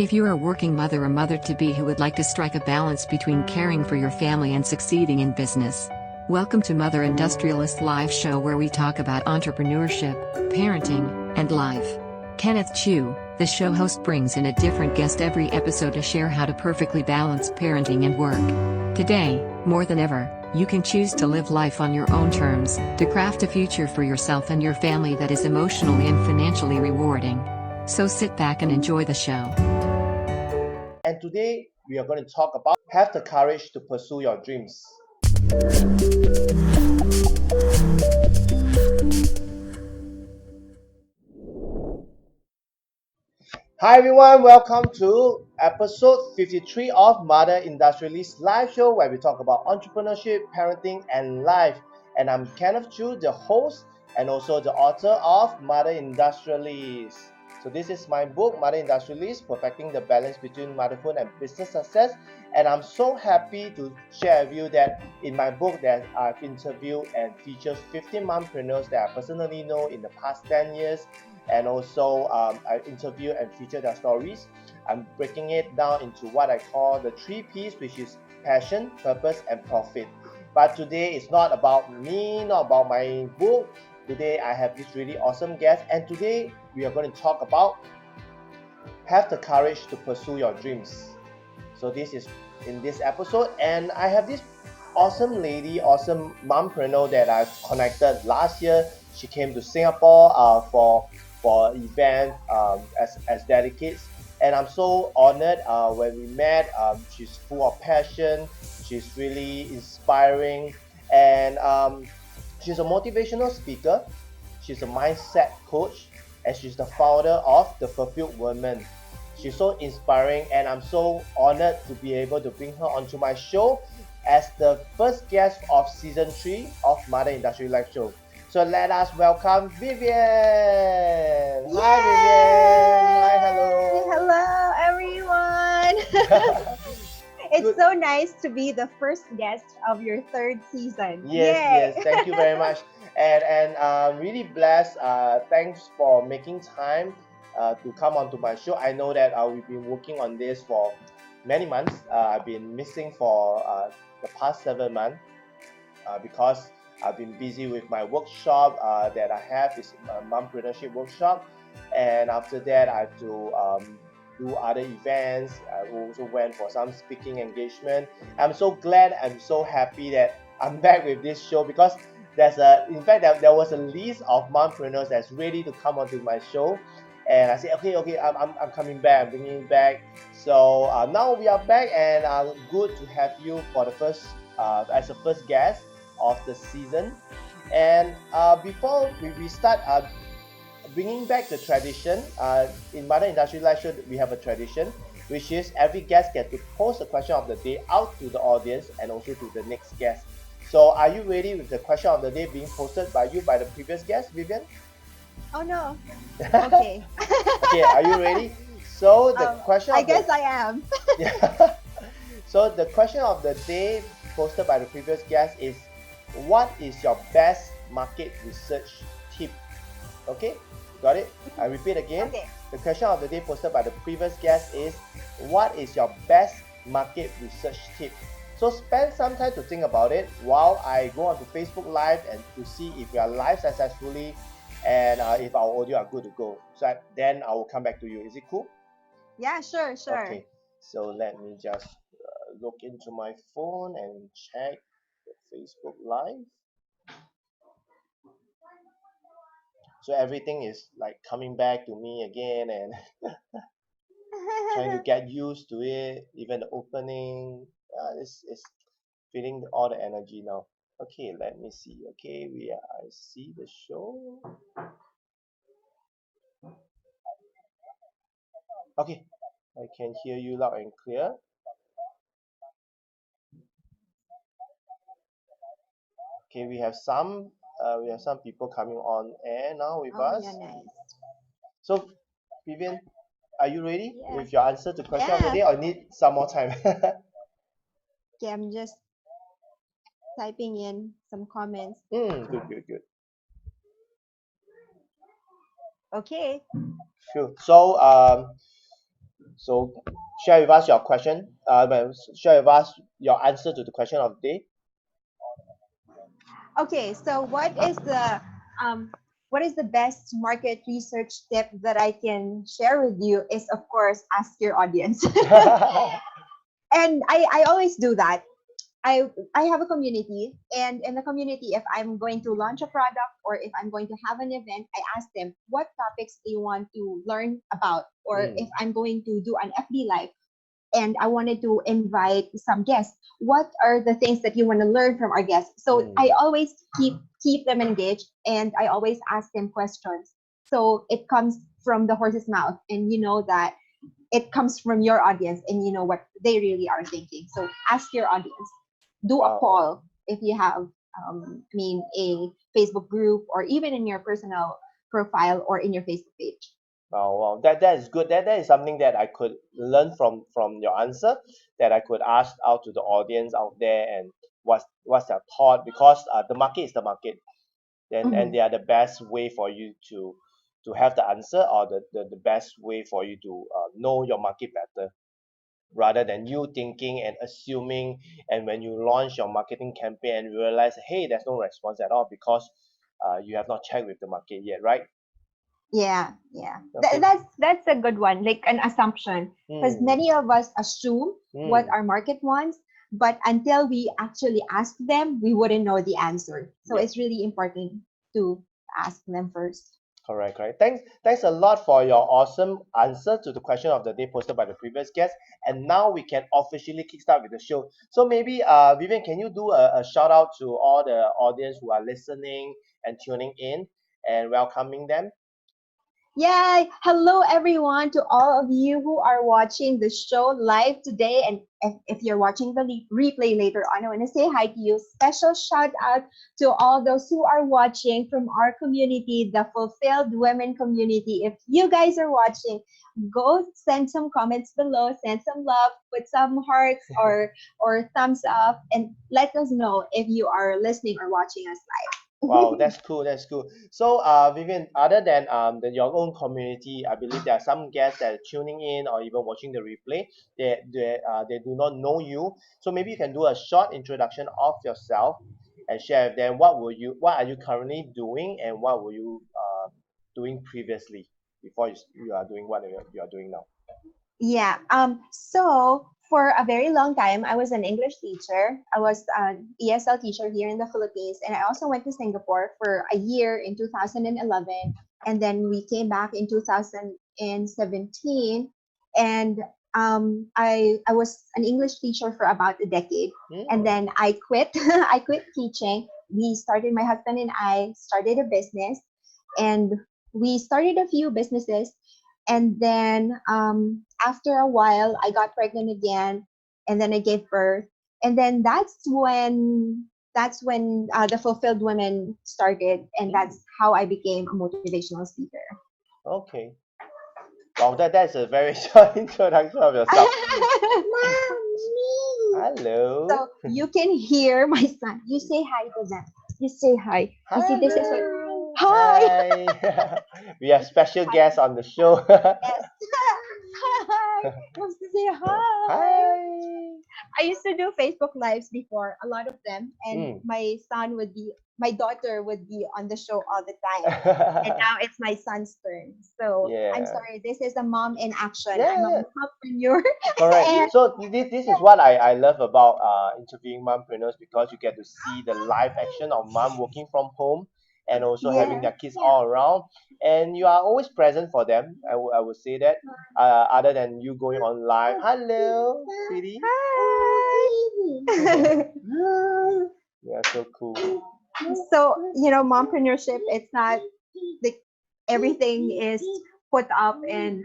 If you're a working mother or mother-to-be who would like to strike a balance between caring for your family and succeeding in business, welcome to Mother Industrialist live show where we talk about entrepreneurship, parenting, and life. Kenneth Chu, the show host, brings in a different guest every episode to share how to perfectly balance parenting and work. Today, more than ever, you can choose to live life on your own terms, to craft a future for yourself and your family that is emotionally and financially rewarding. So sit back and enjoy the show. And today we are going to talk about have the courage to pursue your dreams. Hi everyone, welcome to episode 53 of Mother Industrialist live show where we talk about entrepreneurship, parenting and life. And I'm Kenneth Chu, the host and also the author of Mother Industrialist. So this is my book, Mother Industrialist, Perfecting the Balance Between Motherhood and Business Success. And I'm so happy to share with you that in my book that I've interviewed and features 15 mompreneurs that I personally know in the past 10 years. And also I interview and feature their stories. I'm breaking it down into what I call the 3 P's, which is passion, purpose, and profit. But today it's not about me, not about my book. Today I have this really awesome guest, and today we are going to talk about have the courage to pursue your dreams. So this is in this episode, and I have this awesome lady, awesome mompreneur that I've connected last year. She came to Singapore for an event as delegates, and I'm so honored when we met. She's full of passion. She's really inspiring, and she's a motivational speaker. She's a mindset coach, and she's the founder of The Fulfilled Woman. She's so inspiring, and I'm so honored to be able to bring her onto my show as the first guest of season 3 of Mother Industry Live Show. So let us welcome Viviene. Yay! Hi Viviene. Hi, hello. Hello everyone. It's Good. so nice to be the first guest of your 3rd season. Yes, Yay! thank you very much. And really blessed. Thanks for making time to come onto my show. I know that we've been working on this for many months. I've been missing for the past 7 months because I've been busy with my workshop that I have, is a mompreneurship workshop. And after that, I have to do other events. I also went for some speaking engagement. I'm so glad, I'm so happy that I'm back with this show, because in fact there was a list of mompreneurs that's ready to come onto my show, and I said okay, I'm coming back, I'm bringing it back. So now we are back, and good to have you for the first as a first guest of the season. And before we start bringing back the tradition, in Mother Industry Live Show we have a tradition, which is every guest gets to post a question of the day out to the audience and also to the next guest. So are you ready with the question of the day being posted by you by the previous guest, Viviene? Oh no. Okay. Okay, are you ready? So the question I guess I am. Yeah. So the question of the day posted by the previous guest is, what is your best market research tip? Okay, got it? I repeat again. Okay. The question of the day posted by the previous guest is, what is your best market research tip? So spend some time to think about it while I go on to Facebook Live and to see if we are live successfully, and if our audio are good to go. So then I will come back to you. Is it cool? Yeah, sure. Okay, so let me just look into my phone and check the Facebook Live. So everything is like coming back to me again, and trying to get used to it. Even the opening, it's feeling all the energy now. Okay, let me see. Okay, I see the show. Okay, I can hear you loud and clear. Okay, we have some people coming on air now with Oh us. yeah, nice. So, Vivian, are you ready Yeah. with your answer to question of the Yeah. day, or need some more time? Okay, I'm just typing in some comments. Good. Okay. Sure. So So share with us your question. Share with us your answer to the question of the day. Okay, so what is the best market research tip that I can share with you is, of course, ask your audience. And I always do that. I have a community, and in the community, if I'm going to launch a product or if I'm going to have an event, I ask them what topics they want to learn about, or if I'm going to do an FB live and I wanted to invite some guests, what are the things that you want to learn from our guests? So I always keep them engaged, and I always ask them questions. So it comes from the horse's mouth, and you know that it comes from your audience, and you know what they really are thinking. So ask your audience. Do a poll if you have, a Facebook group, or even in your personal profile or in your Facebook page. Wow, that is good. That is something that I could learn from your answer. That I could ask out to the audience out there, and what's their thought, because the market is the market. And they are the best way for you to have the answer, or the best way for you to know your market better, rather than you thinking and assuming, and when you launch your marketing campaign and you realize, hey, there's no response at all, because you have not checked with the market yet, right? Yeah, yeah. Okay. That's a good one, like an assumption, because many of us assume what our market wants, but until we actually ask them, we wouldn't know the answer. So Yeah. it's really important to ask them first. Correct. Thanks a lot for your awesome answer to the question of the day posted by the previous guest. And now we can officially kickstart with the show. So maybe Vivian, can you do a shout out to all the audience who are listening and tuning in and welcoming them? Yeah, hello everyone, to all of you who are watching the show live today. And if you're watching the replay later on, I want to say hi to you. Special shout out to all those who are watching from our community, the Fulfilled Women community. If you guys are watching, go send some comments below, send some love, put some hearts or thumbs up, and let us know if you are listening or watching us live. Wow, that's cool. That's cool. So, Vivian, other than your own community, I believe there are some guests that are tuning in or even watching the replay. They do not know you. So maybe you can do a short introduction of yourself and share with them what are you currently doing, and what were you doing previously before you are doing what you are doing now. Yeah. So for a very long time, I was an English teacher. I was an ESL teacher here in the Philippines, and I also went to Singapore for a year in 2011, and then we came back in 2017, and I was an English teacher for about a decade, and then I quit. I quit teaching. My husband and I started a business, and we started a few businesses, and then after a while I got pregnant again, and then I gave birth, and then that's when the Fulfilled Women started, and that's how I became a motivational speaker. Okay. Wow, that's a very short introduction of yourself. Hello. So you can hear my son. You say hi to them. You say hi. You see, this is what. Hi. Hi. We have special guests on the show. Yes. Hi. Wants to say hi. Hi. I used to do Facebook lives before, a lot of them, and my daughter would be on the show all the time. And now it's my son's turn. So I'm Yeah. sorry, this is a mom in action. Yeah, I'm a yeah. mompreneur. Correct. And So this is what I love about interviewing mompreneurs, because you get to see the live action of mom working from home and also having yeah, their kids all around, and you are always present for them. I would say that other than you going on live. Hello, sweetie. hi. Yeah, so cool. So mompreneurship, it's not like everything is put up and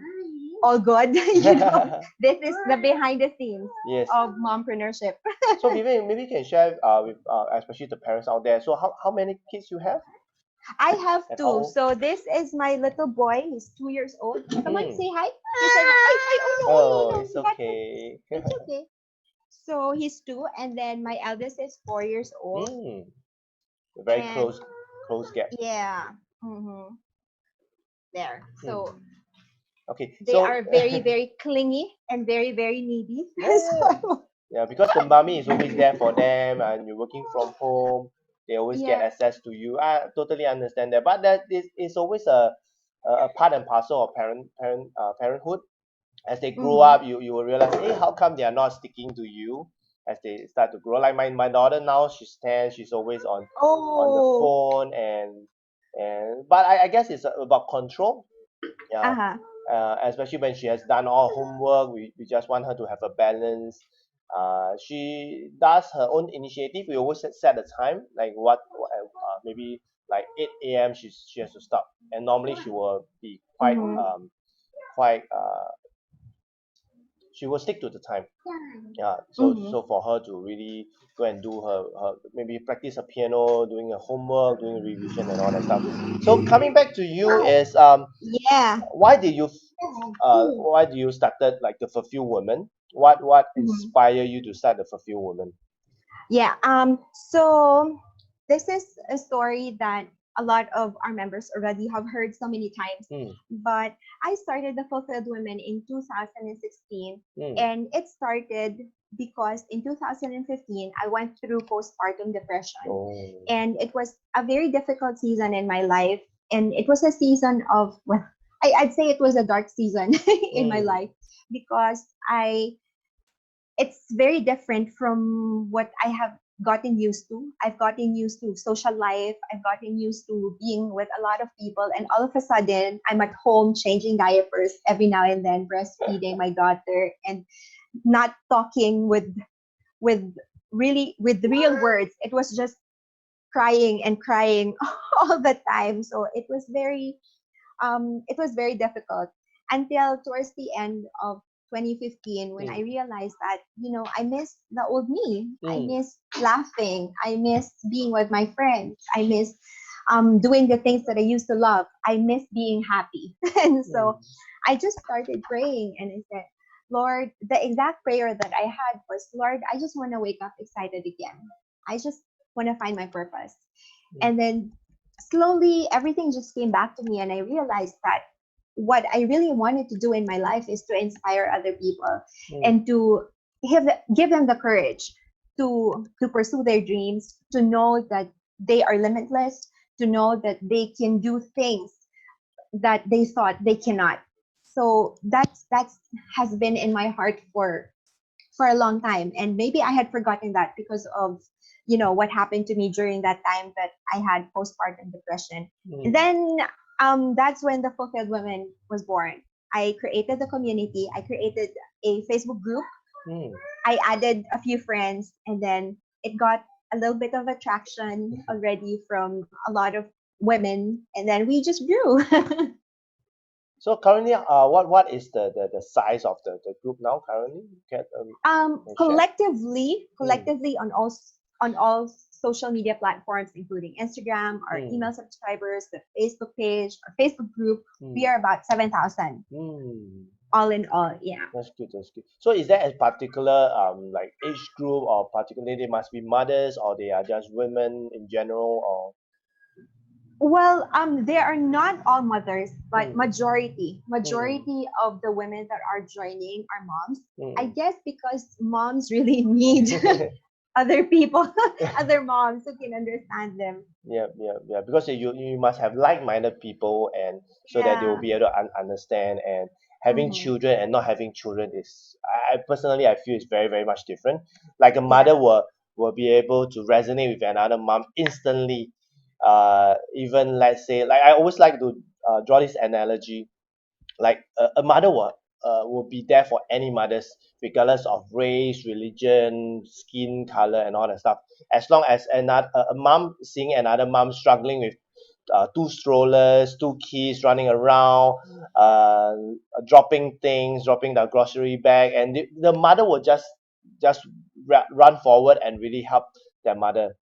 all good. This is the behind the scenes Yes. of mompreneurship. So Vivian, maybe you can share with especially the parents out there. So how many kids you have? I have And how two. old? So this is my little boy. He's 2 years old. Come on, Mm. say hi. You say hi. Ay, oh no, oh Oh, no, no. it's You got hurt. okay. It's okay. So he's two, and then my eldest is 4 years old. Mm. A very And close gap. yeah, there. Hmm. So Okay, They so are very, very clingy and very, very needy. yeah, So, yeah, because the mommy is always there for them, and you're working from home. They always get yeah. access to you. I totally understand that, but that is always a part and parcel of parenthood. As they grow Mm-hmm. up, you will realize, hey, how come they are not sticking to you as they start to grow? Like my daughter now, she's 10, she's always on the Oh, phone, and but I guess it's about control. Yeah, uh-huh. especially when she has done all homework, we just want her to have a balance. She does her own initiative. We always set a time, like maybe like 8 a.m. She has to stop, and normally she will be Mm-hmm. quite she will stick to the time. Yeah, Mm-hmm. so for her to really go and do her maybe practice her piano, doing her homework, doing revision and all that stuff. So coming back to you is Yeah. why did you why do you started like the Fulfill Women? What Mm-hmm. inspire you to start the Fulfill Women? Yeah. So this is a story that a lot of our members already have heard so many times. Mm, But I started the Fulfilled Women in 2016, mm, and it started because in 2015 I went through postpartum depression, oh, and it was a very difficult season in my life, and it was a season of, well, I'd say it was a dark season in my mm, life because I it's very different from what I have gotten used to. I've gotten used to social life. I've gotten used to being with a lot of people. And all of a sudden, I'm at home changing diapers every now and then, breastfeeding my daughter, and not talking with with real words. It was just crying and crying all the time. So it was very difficult until towards the end of 2015 when I mm, realized that, I miss the old me. I mm, miss laughing. I miss being with my friends. I miss doing the things that I used to love. I miss being happy. And mm, so I just started praying and I said, Lord, the exact prayer that I had was, Lord, I just want to wake up excited again. I just want to find my purpose. mm, And then slowly everything just came back to me and I realized that what I really wanted to do in my life is to inspire other people mm, and to give them the courage to pursue their dreams, to know that they are limitless, to know that they can do things that they thought they cannot. So that's has been in my heart for a long time, and maybe I had forgotten that because of what happened to me during that time that I had postpartum depression. mm, Then that's when the Fulfilled Women was born. I created the community. I created a Facebook group. mm. I added a few friends, and then it got a little bit of attraction already from a lot of women, and then we just grew. So currently, what is the size of the group now currently? Can share? Mm, Collectively on all social media platforms, including Instagram, our mm, email subscribers, the Facebook page, our Facebook group, we mm, are about 7,000 mm. all in all. Yeah. That's good. That's good. So is there a particular like age group or particularly they must be mothers or they are just women in general or Well, they are not all mothers, but mm, mm, majority of the women that are joining are moms. I mm. guess because moms really need other people, other moms who can understand them. Yeah, yeah, yeah. Because you must have like-minded people, and so that they will Yeah. be able to understand. And having Hmm. children and not having children is, I personally I feel is very very much different. Like a Yeah. mother will be able to resonate with another mom instantly. Even let's say like I always like to draw this analogy like a mother will be there for any mothers regardless of race religion skin color and all that stuff as long as a mom seeing another mom struggling with two strollers two kids running around uh, dropping things dropping the grocery bag and the mother will just run forward and really help their mother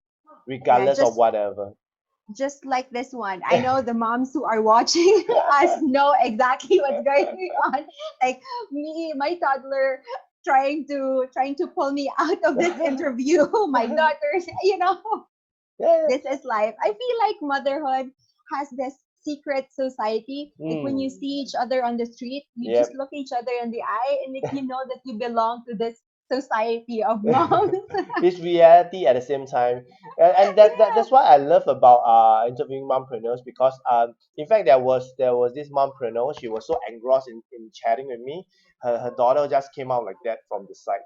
Yeah, regardless of whatever. just like this one. I know the moms who are watching us know exactly what's going on. Like me, my toddler trying to pull me out of this interview. My daughters, Yeah, this is life. I feel like motherhood has this secret society. Like when you see each other on the street, you Yep. just look each other in the eye, and like you know that you belong to this society of moms. It's reality at the same time, and that's what I love about interviewing mompreneurs, because in fact there was this mompreneur. She was so engrossed in chatting with me. Her daughter just came out like that from the side,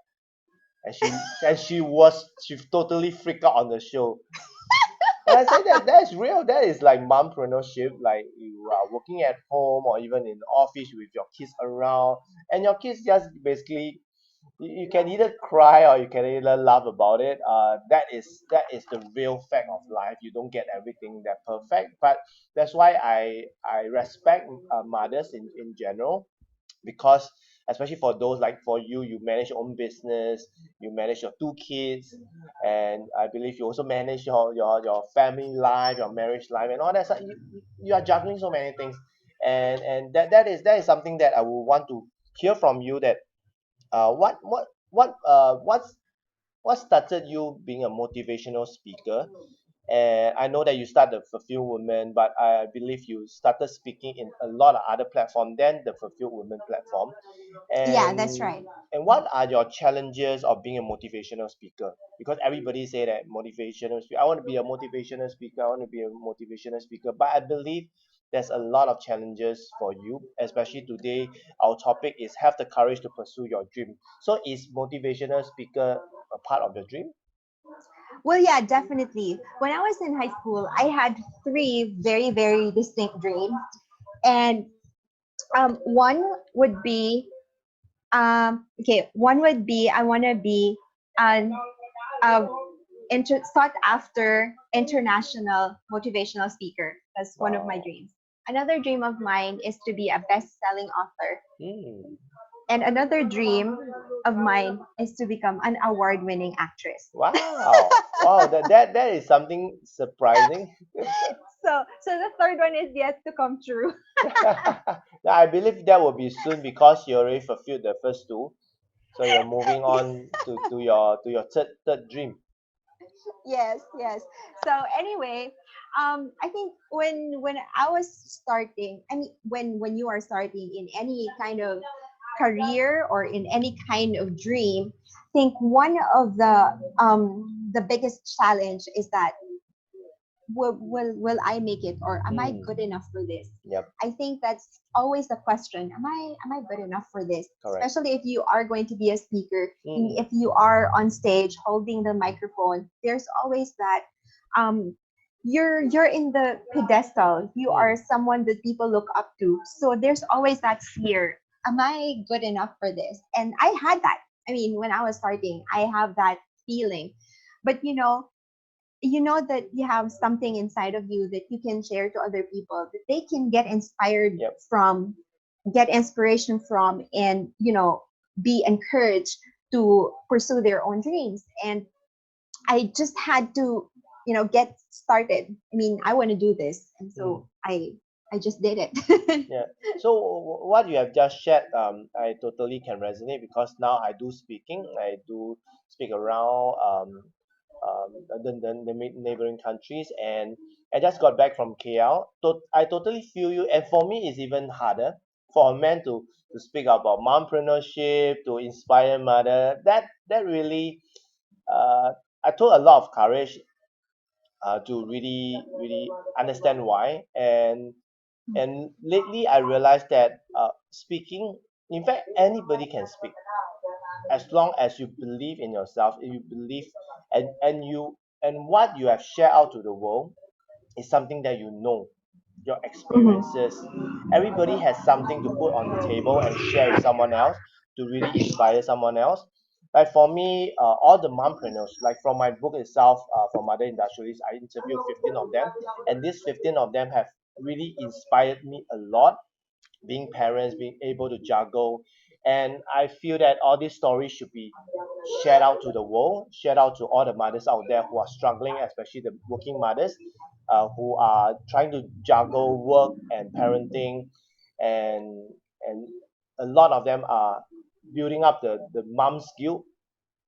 and she totally freaked out on the show. And I say that is real. That is like mompreneurship. Like you are working at home or even in office with your kids around, and your kids just basically you can either cry or you can either laugh about it. That is the real fact of life. You don't get everything that perfect, but that's why I respect mothers in general, because especially for those like for you, you manage your own business, you manage your two kids, and I believe you also manage your family life, your marriage life, and all that. So you are juggling so many things, and that is something that I would want to hear from you. That what started you being a motivational speaker? And I know that you started Fulfill Women, but I believe you started speaking in a lot of other platforms than the Fulfill Women platform. Yeah, that's And right. and what are your challenges of being a motivational speaker? Because everybody say that motivational speaker, I want to be a motivational speaker, I want to be a motivational speaker. But I believe there's a lot of challenges for you, especially today. Our topic is have the courage to pursue your dream. So is motivational speaker a part of your dream? Well, yeah, definitely. When I was in high school, I had three very, very distinct dreams. And one would be, okay, one would be I want to be an uh, sought after international motivational speaker. That's one of my Wow. dreams. Another dream of mine is to be a best-selling author. Hmm. And another dream of mine is to become an award-winning actress. Wow. Wow. That is something surprising. So the third one is yet to come true. Yeah, I believe that will be soon because you already fulfilled the first two. So you're moving on to your third dream. Yes, yes. So anyway, I think when I was starting, I mean, when you are starting in any kind of career or in any kind of dream, I think one of the biggest challenge is that will I make it, or am I Hmm. good enough for this? Yep. I think that's always the question. Am I good enough for this? Correct. Especially if you are going to be a speaker, Hmm. if you are on stage holding the microphone, there's always that um you're in the pedestal. You Hmm. are someone that people look up to. So there's always that fear. Am I good enough for this? And I had that. I mean, when I was starting, I have that feeling. But you know that you have something inside of you that you can share to other people, that they can get inspired Yep. from, get inspiration from, and be encouraged to pursue their own dreams. And I just had to get started. I mean, I want to do this, and Hmm. so I just did it. Yeah. So what you have just shared, I totally can resonate because now I do speaking. I do speak around the neighboring countries, and I just got back from KL. I totally feel you, and for me, it's even harder for a man to speak about mompreneurship, to inspire mother. That really, I took a lot of courage to really understand why. And lately, I realized that speaking, in fact, anybody can speak as long as you believe in yourself, if you believe, and what you have shared out to the world is something that you know, your Mhm. experiences. Everybody has something to put on the table and share with someone else to really inspire someone else. Like for me, all the mompreneurs, like from my book itself, for Mother Industrialists, I interviewed 15 of them, and these 15 of them have really inspired me a lot, being parents, being able to juggle. And I feel that all these stories should be shared out to the world, shared out to all the mothers out there who are struggling, especially the working mothers who are trying to juggle work and parenting. And a lot of them are building up the mom skill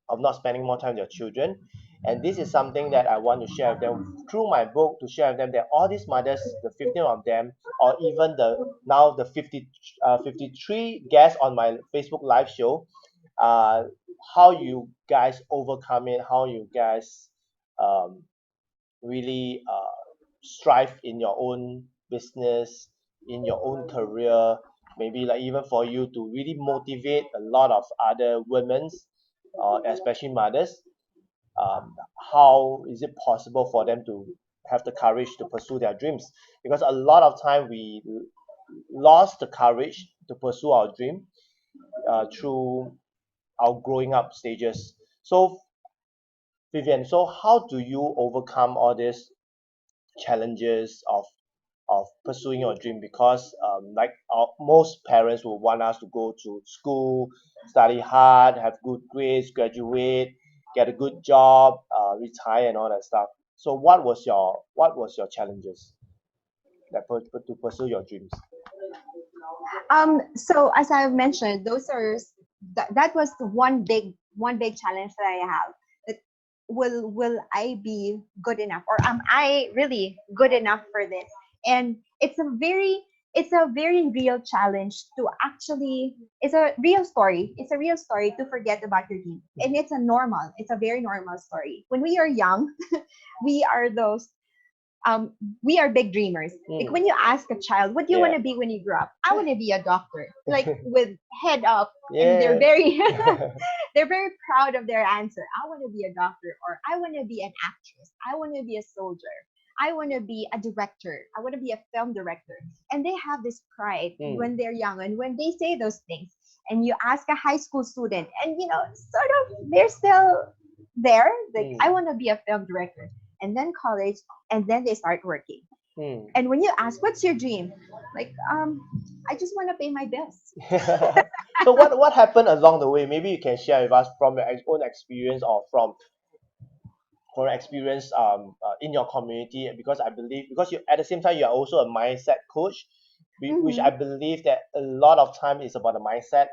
of not spending more time with their children. And this is something that I want to share with them through my book, to share with them that all these mothers, the 15 of them, or even the 53 guests on my Facebook live show, uh, how you guys overcome it, how you guys um, really strive in your own business, in your own career, maybe like even for you to really motivate a lot of other women's, especially mothers. um, how is it possible for them to have the courage to pursue their dreams? Because a lot of time we lost the courage to pursue our dream through our growing up stages. So Vivian, so how do you overcome all these challenges of pursuing your dream? Because like most parents will want us to go to school, study hard, have good grades, graduate, get a good job, retire, and all that stuff. So what was your challenges to pursue your dreams? So as I've mentioned, that was the one big challenge that I have. That will I be good enough, or am I really good enough for this? And it's a very real challenge to actually, it's a real story. It's a real story to forget about your dream. And it's a very normal story. When we are young, we are those we are big dreamers. Like when you ask a child, what do you want Yeah. to be when you grow up? I want to be a doctor, like with head up, and Yeah. they're very proud of their answer. I want to be a doctor, or I want to be an actress. I want to be a soldier. I want to be a director. I want to be a film director. And they have this pride when they're young, and when they say those things. And you ask a high school student, and sort of they're still there. Like, I want to be a film director, and then college, and then they start working. And when you ask, what's your dream? Like, I just want to pay my bills. So what happened along the way? Maybe you can share with us from your own experience, or from your experience in your community, because I believe, because you, at the same time, you are also a mindset coach, which I believe that a lot of time is about the mindset,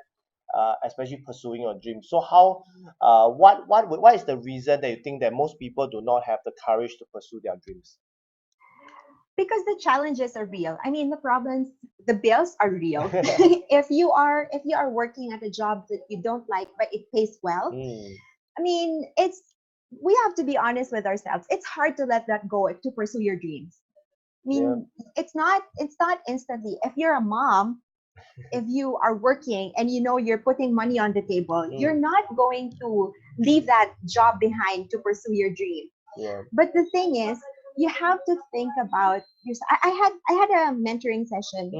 especially pursuing your dreams. So how what is the reason that you think that most people do not have the courage to pursue their dreams? Because the challenges are real. I mean, the bills are real. If you are working at a job that you don't like, but it pays well, Mm, I mean, we have to be honest with ourselves. It's hard to let that go to pursue your dreams. I yeah. mean, it's not instantly. If you're a mom, if you are working and you're putting money on the table, you're not going to leave that job behind to pursue your dream. Yeah. But the thing is, you have to think about yourself. I had a mentoring session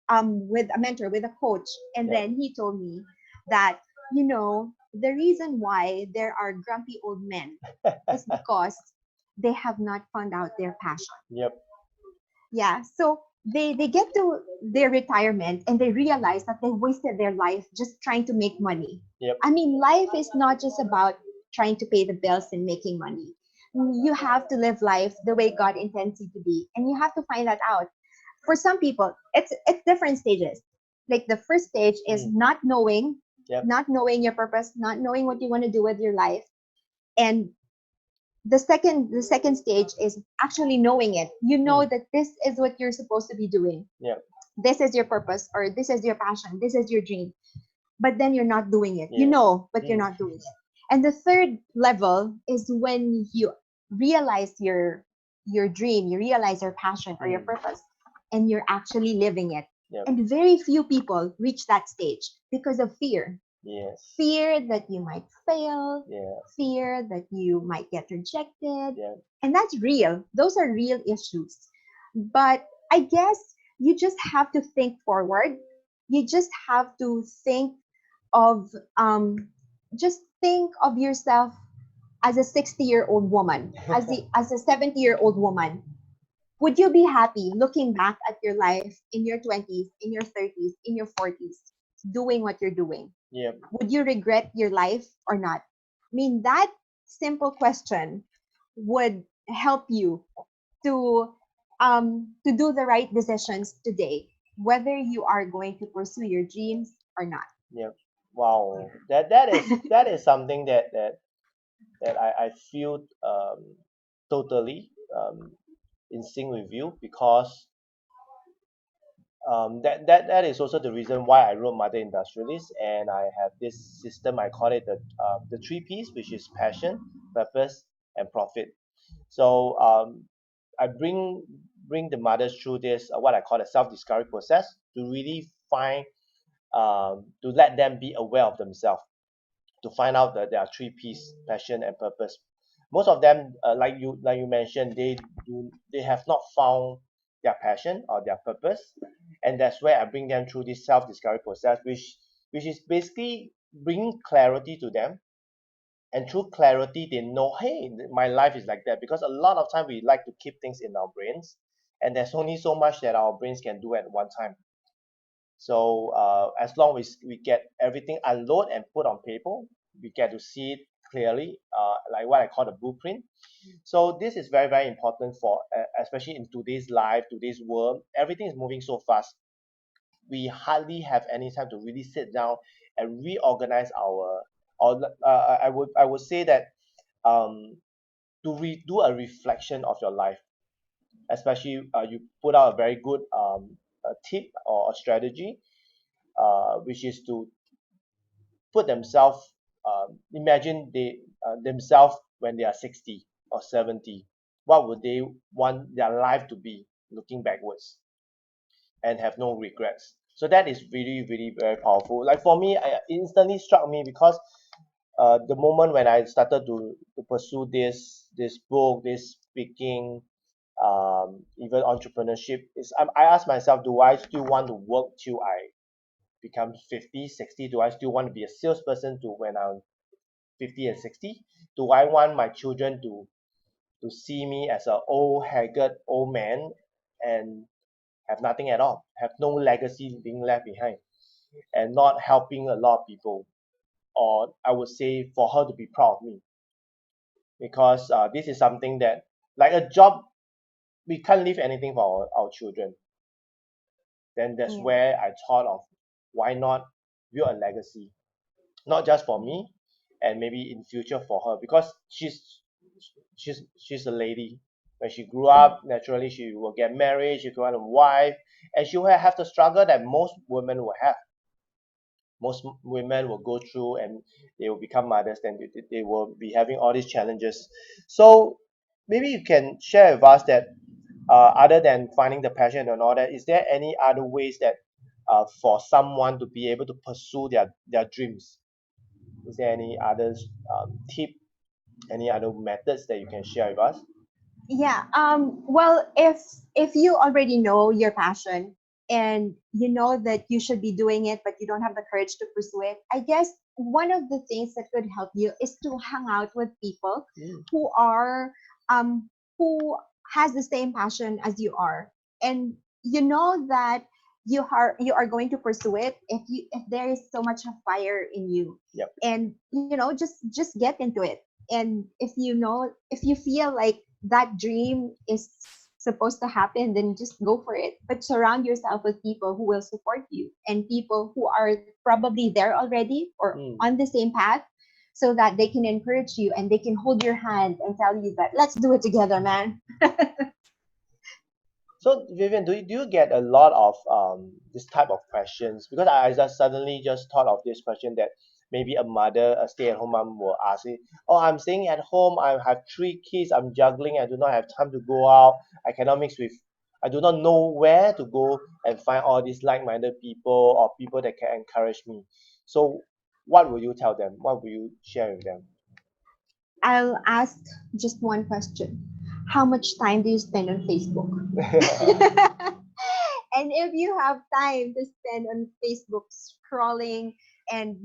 um with a mentor, with a coach, and Yeah. then he told me that the reason why there are grumpy old men is because they have not found out their passion. Yep. Yeah, so they get to their retirement and they realize that they wasted their life just trying to make money. Yep. I mean, life is not just about trying to pay the bills and making money. You have to live life the way God intends you to be, and you have to find that out. For some people, it's different stages. Like the first stage is not knowing, Yep. not knowing your purpose, not knowing what you want to do with your life, and the second stage is actually knowing it. You know that this is what you're supposed to be doing. Yep. This is your purpose, or this is your passion, this is your dream. But then you're not doing it. You Yes. know, but you're not doing it. And the third level is when you realize your dream, you realize your passion or your purpose, and you're actually living it. Yep. And very few people reach that stage because of fear. Yes. Fear that you might fail, Yeah. fear that you might get rejected. Yeah. And that's real. Those are real issues. But I guess you just have to think forward. You just have to think of yourself as a 60-year-old woman, as a 70-year-old woman. Would you be happy looking back at your life in your 20s, in your 30s, in your 40s, doing what you're doing? Yep. Would you regret your life or not? I mean, that simple question would help you to do the right decisions today, whether you are going to pursue your dreams or not. Yep. Wow. That is something that that I feel totally in sync with you, because that is also the reason why I wrote Mother Industrialist, and I have this system. I call it the three P's, which is passion, purpose, and profit. So I bring the mothers through this what I call a self-discovery process, to really find to let them be aware of themselves, to find out that there are three P's: passion and purpose. Most of them, like you mentioned, they have not found their passion or their purpose, and that's where I bring them through this self-discovery process, which is basically bringing clarity to them. And through clarity, they know, hey, my life is like that, because a lot of time we like to keep things in our brains, and there's only so much that our brains can do at one time. So as long as we get everything unload and put on paper, we get to see it clearly, like what I call the blueprint. So this is very, very important for, especially in today's life, today's world. Everything is moving so fast. We hardly have any time to really sit down and reorganize our, or I would say that um, to do a reflection of your life, especially you put out a very good a tip or a strategy, which is to put themselves, imagine themselves when they are 60 or 70. What would they want their life to be, looking backwards, and have no regrets? So that is really, really very powerful. Like for me, it instantly struck me, because the moment when I started to pursue this book, this speaking, even entrepreneurship, I asked myself, do I still want to work till I become 50, 60? Do I still want to be a salesperson to when I'm 50 and 60? Do I want my children to see me as an old, haggard old man, and have nothing at all, have no legacy being left behind, and not helping a lot of people? Or I would say for her to be proud of me, because this is something that, like a job, we can't leave anything for our children. Then that's Yeah. where I thought of, why not build a legacy, not just for me, and maybe in future for her, because she's a lady. When she grew up, naturally she will get married, she will want a wife, and she will have the struggle that most women will have. Most women will go through, and they will become mothers, then they will be having all these challenges. So maybe you can share with us that, other than finding the passion and all that, is there any other ways that, for someone to be able to pursue their dreams? Is there any other tip, any other methods that you can share with us? Yeah. Well, if you already know your passion and you know that you should be doing it, but you don't have the courage to pursue it, I guess one of the things that could help you is to hang out with people Mm, who are who has the same passion as you are, and you know that you are going to pursue it if there is so much of fire in you, yep. and just get into it. And if you feel like that dream is supposed to happen, then just go for it. But surround yourself with people who will support you, and people who are probably there already or Mm. on the same path, so that they can encourage you and they can hold your hand and tell you that let's do it together, man. So Vivian, do you get a lot of this type of questions? Because I just suddenly just thought of this question, that maybe a mother, a stay-at-home mom, will ask me, "Oh, I'm staying at home. I have three kids. I'm juggling. I do not have time to go out. I cannot mix with. I do not know where to go and find all these like-minded people, or people that can encourage me." So, what will you tell them? What will you share with them? I'll ask just one question: how much time do you spend on Facebook? And if you have time to spend on Facebook scrolling and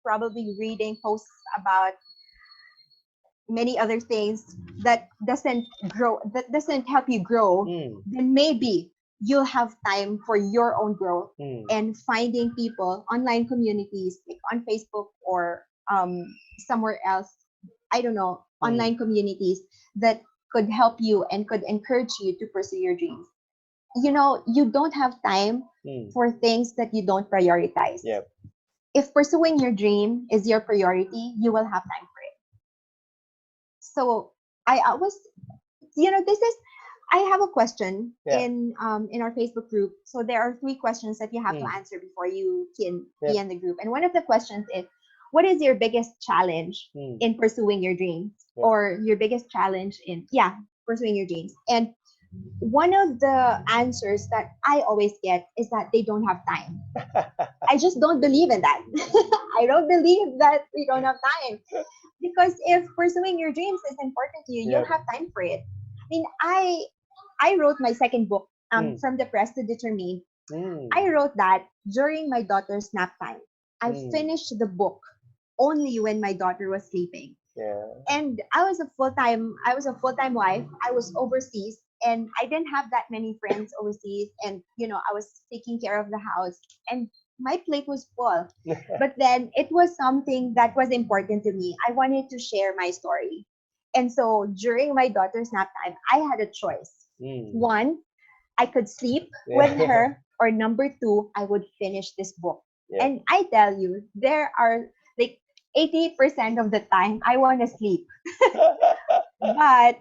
probably reading posts about many other things that doesn't help you grow, Mm, then maybe you'll have time for your own growth, mm, and finding people, online communities like on Facebook or somewhere else, I don't know, mm, online communities that could help you and could encourage you to pursue your dreams. You don't have time mm. for things that you don't prioritize. Yep. If pursuing your dream is your priority, you will have time for it. So I was, this is, I have a question Yeah. in our Facebook group. So there are 3 questions that you have to answer before you can be in the group. And one of the questions is, what is your biggest challenge in pursuing your dreams, or your biggest challenge in pursuing your dreams? And one of the answers that I always get is that they don't have time. I just don't believe in that. I don't believe that we don't have time. Because if pursuing your dreams is important to you, you'll have time for it. I mean, I wrote my second book, From Depressed to Determined. I wrote that during my daughter's nap time. I finished the book only when my daughter was sleeping. Yeah. And I was a full-time wife. I was overseas, and I didn't have that many friends overseas, and I was taking care of the house, and my plate was full. But then it was something that was important to me. I wanted to share my story. And so during my daughter's nap time, I had a choice. One, I could sleep with her, or number 2, I would finish this book. And I tell you, there are like 80% of the time I want to sleep. But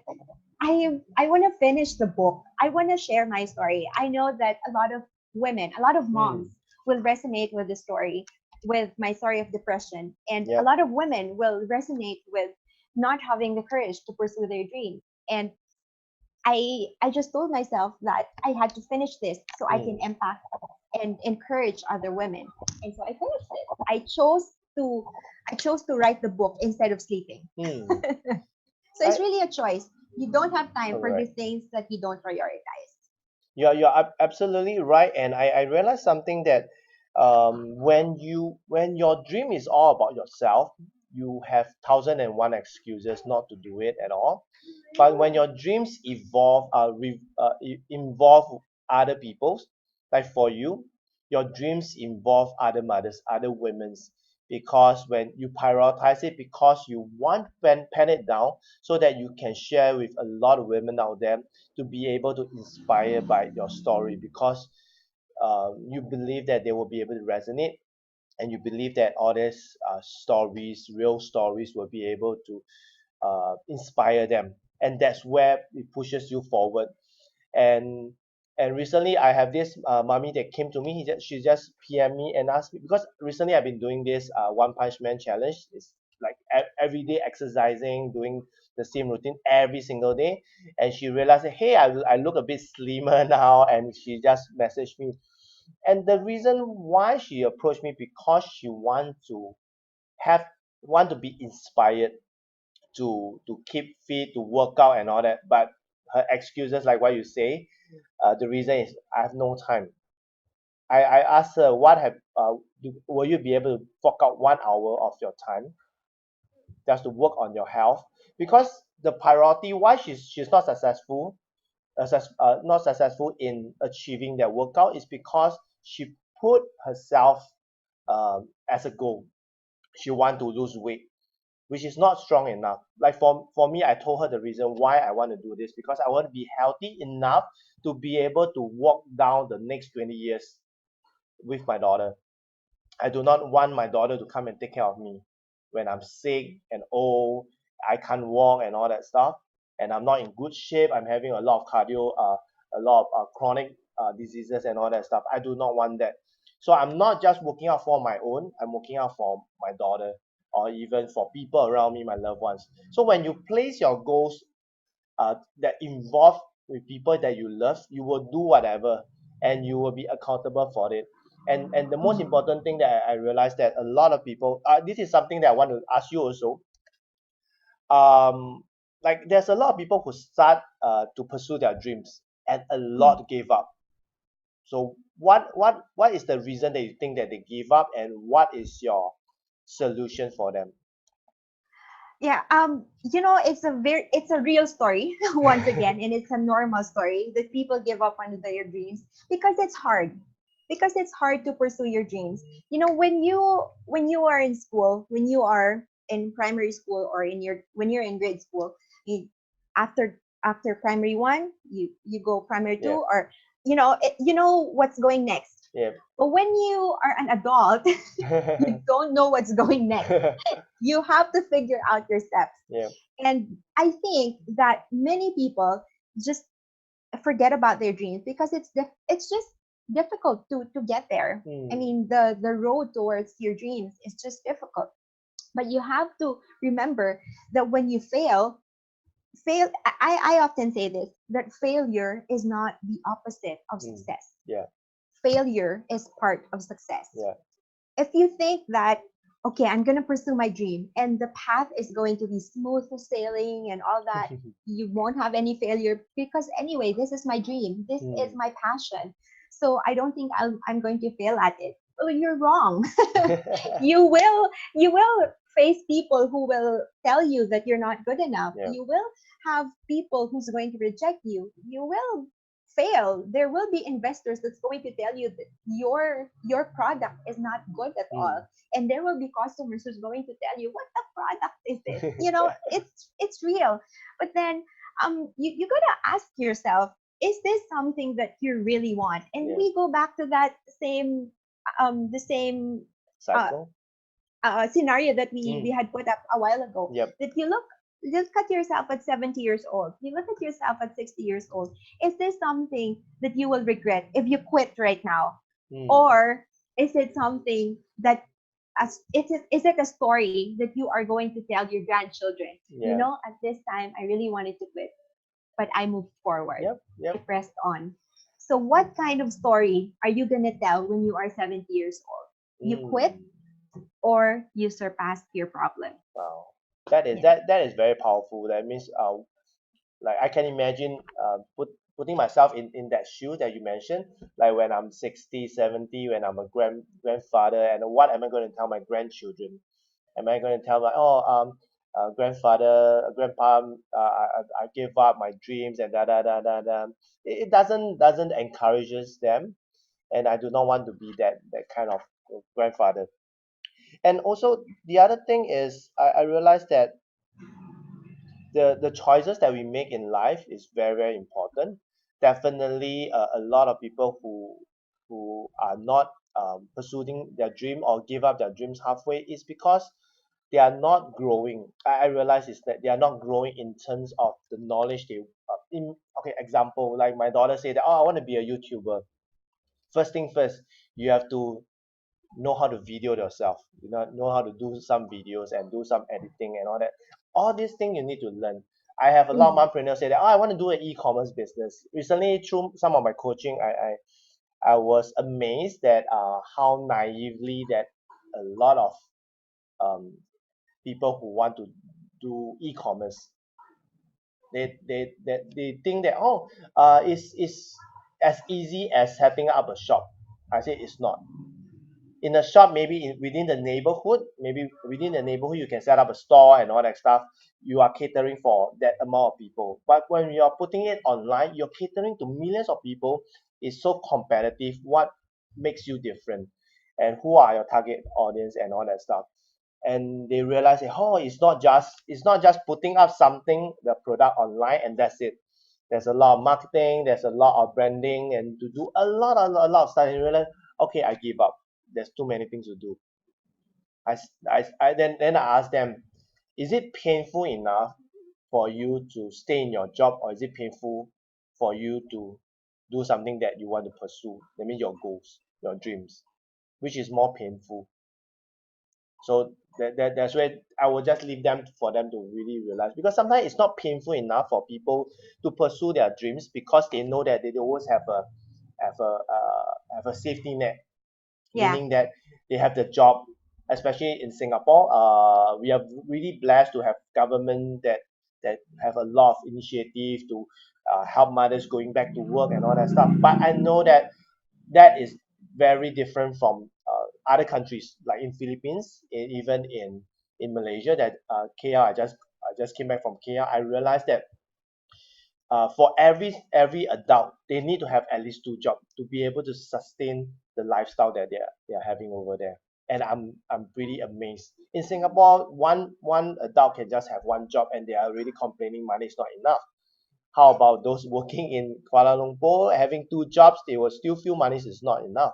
I want to finish the book. I want to share my story. I know that a lot of women, a lot of moms will resonate with the story, with my story of depression. And a lot of women will resonate with not having the courage to pursue their dream. And I just told myself that I had to finish this so I can impact and encourage other women. And so I finished it. I chose to write the book instead of sleeping. So it's really a choice. You don't have time for these things that you don't prioritize. You're absolutely right, and I realized something that when your dream is all about yourself, you have 1,001 excuses not to do it at all. But when your dreams involve other people's, like for you, your dreams involve other mothers, other women's, because when you prioritize it, because you want to pen it down so that you can share with a lot of women out there to be able to inspire by your story, because you believe that they will be able to resonate, and you believe that all these stories, real stories, will be able to inspire them, and that's where it pushes you forward. and and recently I have this mommy that came to me. She just PM me and asked me, because recently I've been doing this one punch man challenge. It's like everyday exercising, doing the same routine every single day. And she realized that, hey, I look a bit slimmer now, and she just messaged me. And the reason why she approached me, because she have want to be inspired to keep fit, to work out and all that. But her excuses, like what you say, the reason is, I have no time. I asked her, will you be able to fork out 1 hour of your time just to work on your health? Because the priority why she's not successful in achieving that workout is because she put herself as a goal. She want to lose weight, which is not strong enough. Like for me, I told her the reason why I want to do this, because I want to be healthy enough to be able to walk down the next 20 years with my daughter. I do not want my daughter to come and take care of me when I'm sick and old, I can't walk and all that stuff, and I'm not in good shape. I'm having a lot of a lot of chronic diseases and all that stuff. I do not want that. So I'm not just working out for my own. I'm working out for my daughter, or even for people around me, my loved ones. So when you place your goals that involve with people that you love, you will do whatever, and you will be accountable for it. And the most important thing that I realized, that a lot of people, this is something that I want to ask you also. Like there's a lot of people who start to pursue their dreams, and a lot gave up. So what is the reason that you think that they give up, and what is your solution for them? Yeah, it's a real story once again, and it's a normal story that people give up on their dreams because it's hard. Because it's hard to pursue your dreams. When you are in school, when you are in primary school, or when you're in grade school, after primary 1, you go primary 2, Yeah. or you know what's going next. Yeah. But when you are an adult, you don't know what's going next. You have to figure out your steps. Yeah. And I think that many people just forget about their dreams because it's just difficult to get there. I mean, the road towards your dreams is just difficult. But you have to remember that when you fail, I often say this, that failure is not the opposite of success. Yeah. Failure is part of success. Yeah. If you think that, okay, I'm going to pursue my dream and the path is going to be smooth sailing and all that, you won't have any failure because anyway, this is my dream. This is my passion. So I don't think I'm going to fail at it. Well, you're wrong. You will face people who will tell you that you're not good enough. Yeah. You will have people who's going to reject you. You will fail. There will be investors that's going to tell you that your product is not good at all, and there will be customers who's going to tell you, what the product is this? It's real. But then you gotta ask yourself, is this something that you really want? And Yeah. we go back to that same the same Cycle. scenario that we had put up a while ago. Yep. That you look at yourself at 70 years old. You look at yourself at 60 years old. Is this something that you will regret if you quit right now? Or is it something that is it a story that you are going to tell your grandchildren? Yeah. At this time I really wanted to quit, but I moved forward. Yep. I pressed on. So what kind of story are you gonna tell when you are 70 years old? You quit or you surpassed your problem? Wow. That is Yeah. that is very powerful. That means like I can imagine putting myself in that shoe that you mentioned, like when I'm 60, 70, when I'm a grandfather, and what am I going to tell my grandchildren? Am I going to tell like, grandfather, grandpa, I gave up my dreams and da da da da da. It doesn't encourages them, and I do not want to be that kind of grandfather. And also the other thing is I realized that the choices that we make in life is very, very important. Definitely a lot of people who are not pursuing their dream or give up their dreams halfway is because they are not growing. I realize is that they are not growing in terms of the knowledge they okay, example, like my daughter said that, oh, I want to be a YouTuber. First thing first, you have to know how to video yourself, know how to do some videos and do some editing and all that. All these things you need to learn. I have a lot of mompreneurs say that, oh, I want to do an e-commerce business. Recently, through some of my coaching, I was amazed that how naively that a lot of um, people who want to do e-commerce, they think that, oh, it's as easy as setting up a shop. I say it's not. In a shop, maybe within the neighborhood, you can set up a store and all that stuff. You are catering for that amount of people, but when you are putting it online, you're catering to millions of people. It's so competitive. What makes you different, and who are your target audience and all that stuff? And they realize that, oh, it's not just putting up something, the product online, and that's it. There's a lot of marketing, there's a lot of branding, and to do a lot of stuff. And you realize, okay, I give up. There's too many things to do. Then I ask them, is it painful enough for you to stay in your job, or is it painful for you to do something that you want to pursue? That means your goals, your dreams. Which is more painful? So that's where I will just leave them for them to really realize, because sometimes it's not painful enough for people to pursue their dreams because they know that they always have a safety net, Yeah. meaning that they have the job. Especially in Singapore, we are really blessed to have government that have a lot of initiative to help mothers going back to work and all that stuff. But I know that is very different from other countries, like in Philippines, even in Malaysia. That KL, I just came back from KL. I realized that for every adult, they need to have at least two jobs to be able to sustain the lifestyle that they're having over there. And I'm pretty amazed. In Singapore, one adult can just have one job, and they are already complaining money is not enough. How about those working in Kuala Lumpur having two jobs? They will still feel money is not enough.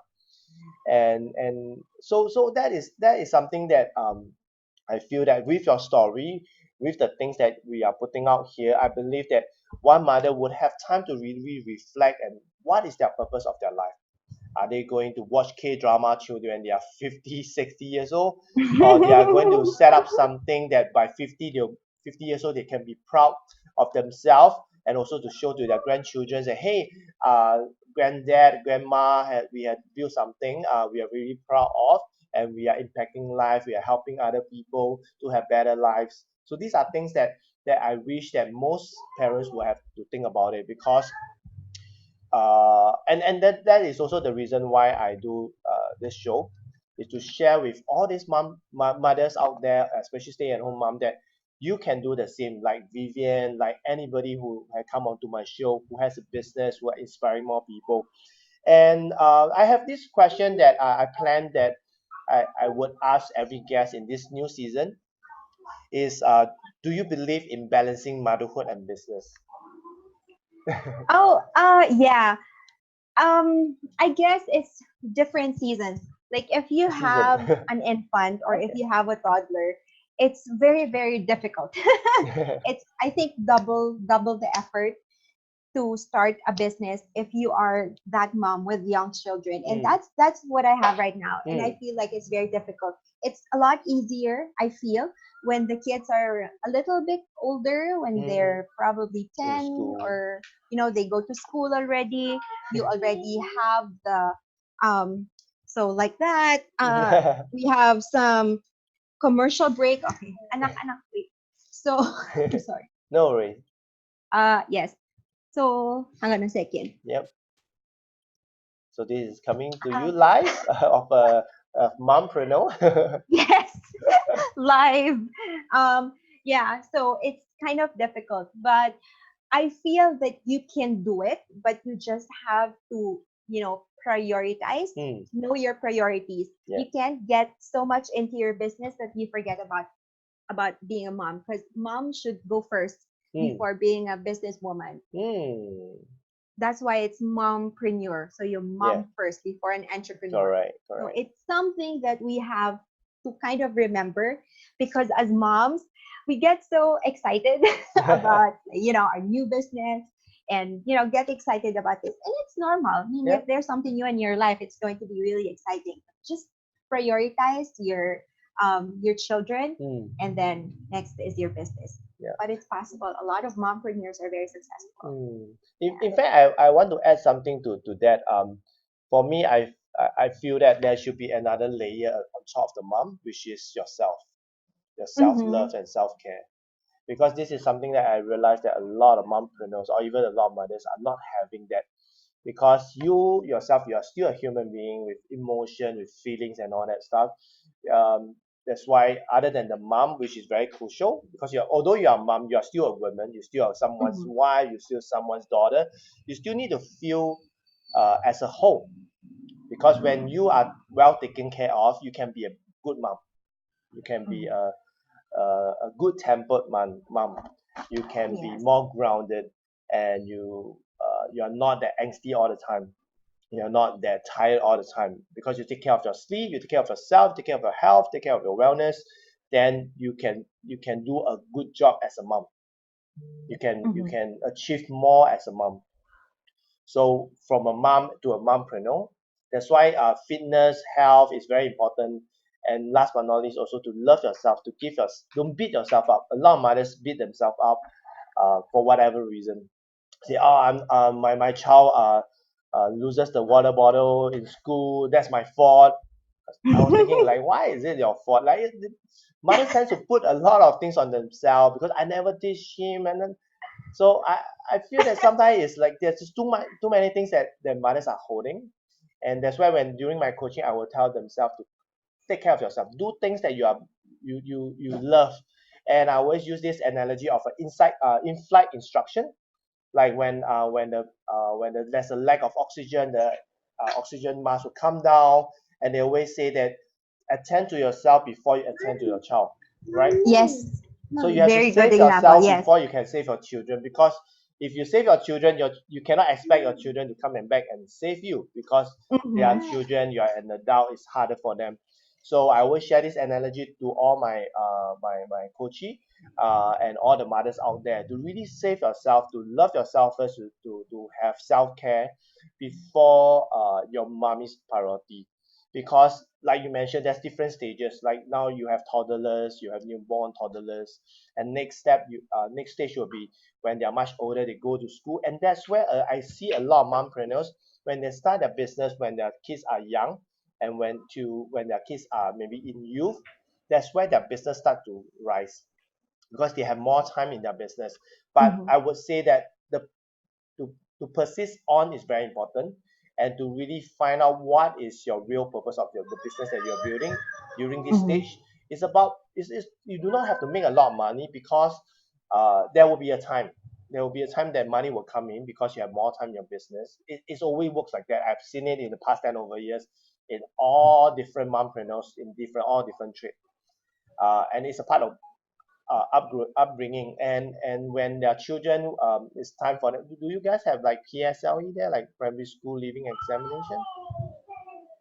And so that is something that I feel that with your story, with the things that we are putting out here, I believe that one mother would have time to really reflect and what is their purpose of their life. Are they going to watch K-drama till when they are 50, 60 years old? Or they are going to set up something that by 50 years old, they can be proud of themselves and also to show to their grandchildren that, hey, granddad, grandma, we had built something we are really proud of, and we are impacting life, we are helping other people to have better lives. So these are things that I wish that most parents will have to think about it, because and that is also the reason why I do this show, is to share with all these mothers out there, especially stay-at-home mom, that you can do the same, like Vivian, like anybody who had come onto my show, who has a business, who are inspiring more people. And I have this question that I planned that I would ask every guest in this new season is, do you believe in balancing motherhood and business? Oh, yeah. I guess it's different seasons. Like if you Season. have an infant or if Okay. you have a toddler, it's very, very difficult. It's, I think, double the effort to start a business if you are that mom with young children. And Mm, that's what I have right now, and I mm, feel like it's very difficult. It's a lot easier, I feel, when the kids are a little bit older, when mm. they're probably In 10, school. or they go to school already. You already have the so like that, we have some commercial break. Okay, anak wait. So I'm sorry. No worries. Yes. So hang on a second. Yep. So this is coming to you live of a mompreneur. Yes, live. um yeah, so it's kind of difficult, but I feel that you can do it, but you just have to, prioritize. Mm, Know your priorities. yeah. You can't get so much into your business that you forget about being a mom, because mom should go first Mm, before being a businesswoman. mm, That's why it's mompreneur. So you yeah. mom first before an entrepreneur. Correct. So Correct. it's something that we have to kind of remember, because as moms, we get so excited about, our new business, and, get excited about this. And it's normal. I mean, Yeah. if there's something new in your life, it's going to be really exciting. Just prioritize your children, Mm, and then next is your business. yeah. But it's possible. A lot of mompreneurs are very successful. Mm. In fact, I want to add something to that. For me, I feel that there should be another layer on top of the mom, which is yourself, your Mm-hmm. self-love and self-care. Because this is something that I realized that a lot of mompreneurs or even a lot of mothers are not having that, because you yourself, you are still a human being with emotion, with feelings and all that stuff. That's why other than the mom, which is very crucial, because although you are a mom, you are still a woman, you still are someone's Mm-hmm. wife, you still someone's daughter. You still need to feel as a whole, because when you are well taken care of, you can be a good mom, you can be Mm-hmm. a good tempered mom. You can be Yes. more grounded, and you are not that angsty all the time. You're not that tired all the time, because you take care of your sleep, you take care of yourself, take care of your health, take care of your wellness. Then you can do a good job as a mom. You Mm-hmm. can achieve more as a mom. So from a mom to a mompreneur, that's why fitness, health is very important. And last but not least, also to love yourself, to don't beat yourself up. A lot of mothers beat themselves up for whatever reason. Say, oh, my child loses the water bottle in school. That's my fault. I was thinking, like, why is it your fault? Like, mothers tend to put a lot of things on themselves, because I never teach him, and then so I feel that sometimes it's like there's just too many things that the mothers are holding. And that's why when during my coaching, I will tell themselves to take care of yourself, do things that you love. And I always use this analogy of an in-flight instruction, like when there's a lack of oxygen, the oxygen mask will come down. And they always say that attend to yourself before you attend to your child, right? Yes. So you have to Very good save example. yourself Yes. before you can save your children, because if you save your children, you cannot expect your children to come and back and save you, because they are Mm-hmm. children, you are an adult, it's harder for them. So I always share this analogy to all my coachee and all the mothers out there to really save yourself, to love yourself first, to have self-care before your mommy's priority. Because like you mentioned, there's different stages. Like now you have toddlers, you have newborn toddlers, and next stage will be when they are much older, they go to school. And that's where I see a lot of mompreneurs when they start their business when their kids are young, and when their kids are maybe in youth, that's where their business start to rise because they have more time in their business. But Mm-hmm. I would say that to, to persist on is very important, and to really find out what is your real purpose of the business that you're building during this Mm-hmm. stage. It's about is you do not have to make a lot of money, because there will be a time, that money will come in because you have more time in your business. It's always works like that. I've seen it in the past 10 over years in all different mompreneurs in different trade, and it's a part of upbringing. And when their children, it's time for them. Do you guys have like PSLE there, like primary school leaving examination,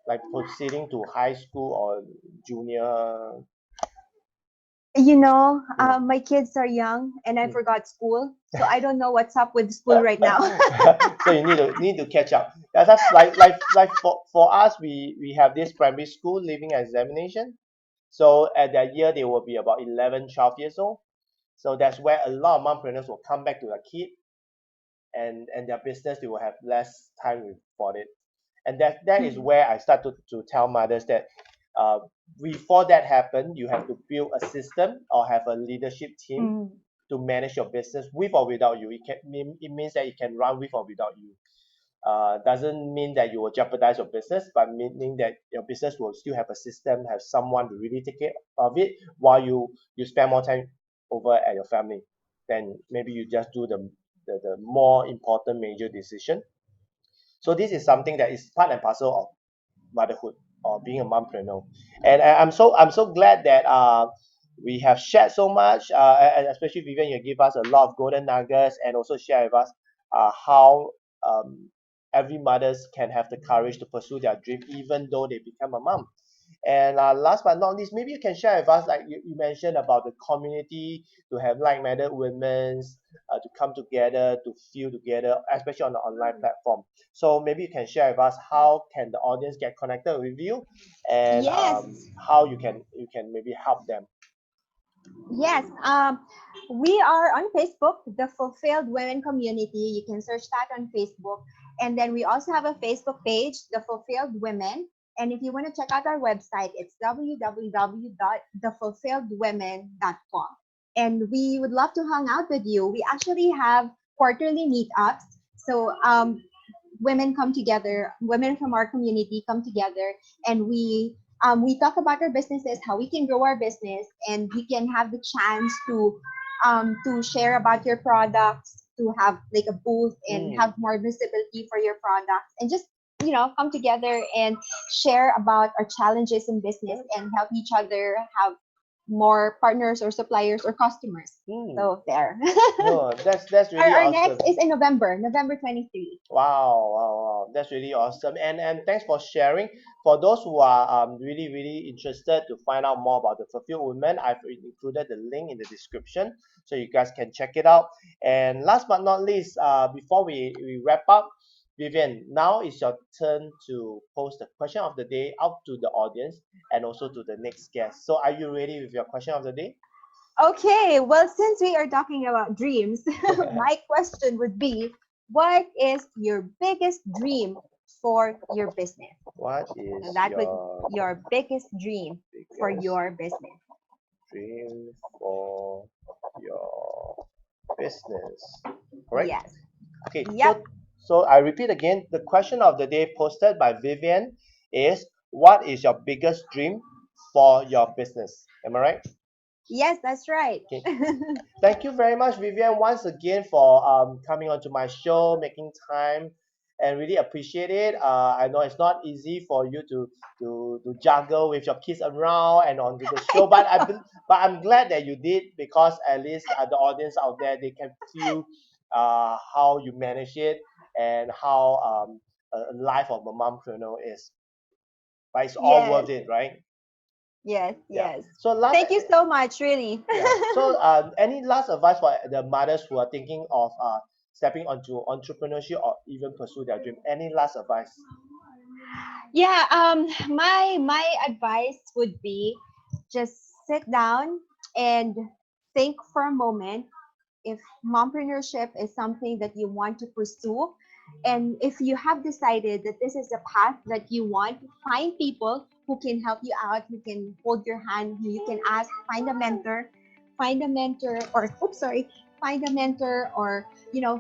like proceeding to high school or junior? My kids are young and I Mm. forgot school. So I don't know what's up with school right now. So you need to catch up. Yeah, that's like for us, we have this primary school leaving examination. So at that year they will be about 11, 12 years old. So that's where a lot of mompreneurs will come back to their kid, and their business, they will have less time for it. And that is where I start to tell mothers that uh, before that happen, you have to build a system or have a leadership team Mm. to manage your business with or without you. It means that it can run with or without you. Doesn't mean that you will jeopardize your business, but meaning that your business will still have a system, have someone to really take care of it, while you spend more time over at your family. Then maybe you just do the more important major decision. So this is something that is part and parcel of motherhood or being a mompreneur. And I'm so glad that we have shared so much, and especially Vivian, you give us a lot of golden nuggets, and also share with us how every mothers can have the courage to pursue their dream even though they become a mom. And last but not least, maybe you can share with us, like you mentioned about the community, to have like-minded women to come together, to feel together, especially on the online platform. So maybe you can share with us how can the audience get connected with you, and Yes. how you can maybe help them. Yes. We are on Facebook, the Fulfilled Women Community. You can search that on Facebook. And then we also have a Facebook page, the Fulfilled Women. And if you want to check out our website, it's www.thefulfilledwomen.com. And we would love to hang out with you. We actually have quarterly meetups. So women come together, women from our community come together, and we talk about our businesses, how we can grow our business, and we can have the chance to share about your products, to have like a booth and Mm. have more visibility for your products, and just come together and share about our challenges in business and help each other have more partners or suppliers or customers. Mm. So there. No, that's our, really our next awesome. is in November 23. Wow, wow, wow. That's really awesome. And thanks for sharing. For those who are really interested to find out more about the Fulfilled Women, I've included the link in the description so you guys can check it out. And last but not least, before we wrap up, Vivian, now is your turn to post the question of the day out to the audience and also to the next guest. So are you ready with your question of the day? Okay, well, since we are talking about dreams, my question would be, what is your biggest dream for your business? What So is that would your your biggest dream for biggest your business. dream for your business? Correct? Yes. Okay, Yep. so I repeat again, the question of the day posted by Vivian is, what is your biggest dream for your business? Am I right? Yes, that's right. Okay. Thank you very much, Vivian, once again for coming onto my show, making time, and really appreciate it. I know it's not easy for you to juggle with your kids around and onto the show, but I'm glad that you did, because at least the audience out there, they can feel how you manage it, and how a life of a mompreneur is. But it's all Yes. worth it, right? Yes, Yeah. yes. So last, Thank you so much, really. yeah. So any last advice for the mothers who are thinking of stepping onto entrepreneurship or even pursue their dream? Any last advice? Yeah, my advice would be just sit down and think for a moment if mompreneurship is something that you want to pursue, and if you have decided that this is the path that you want, find people who can help you out, who can hold your hand, who you can ask, find a mentor, or oops, sorry, find a mentor, or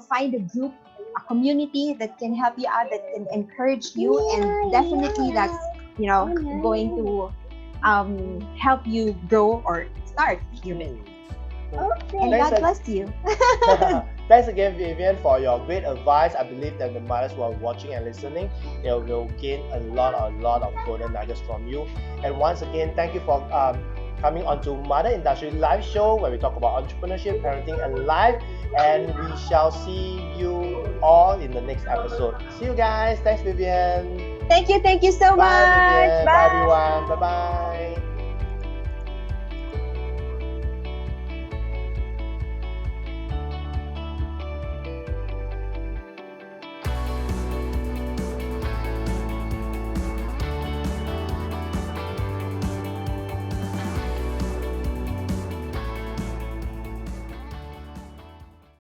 find a group, a community that can help you out, that can encourage you, and definitely that's going to help you grow or start your business. And Thanks, God bless you. thanks again, Vivian, for your great advice. I believe that the mothers who are watching and listening, they will gain a lot of golden nuggets from you. And once again, thank you for coming onto Mother Industry Live Show, where we talk about entrepreneurship, parenting, and life. And we shall see you all in the next episode. See you guys. Thanks, Vivian. Thank you so Bye, much. Vivian. Bye, everyone. Bye bye.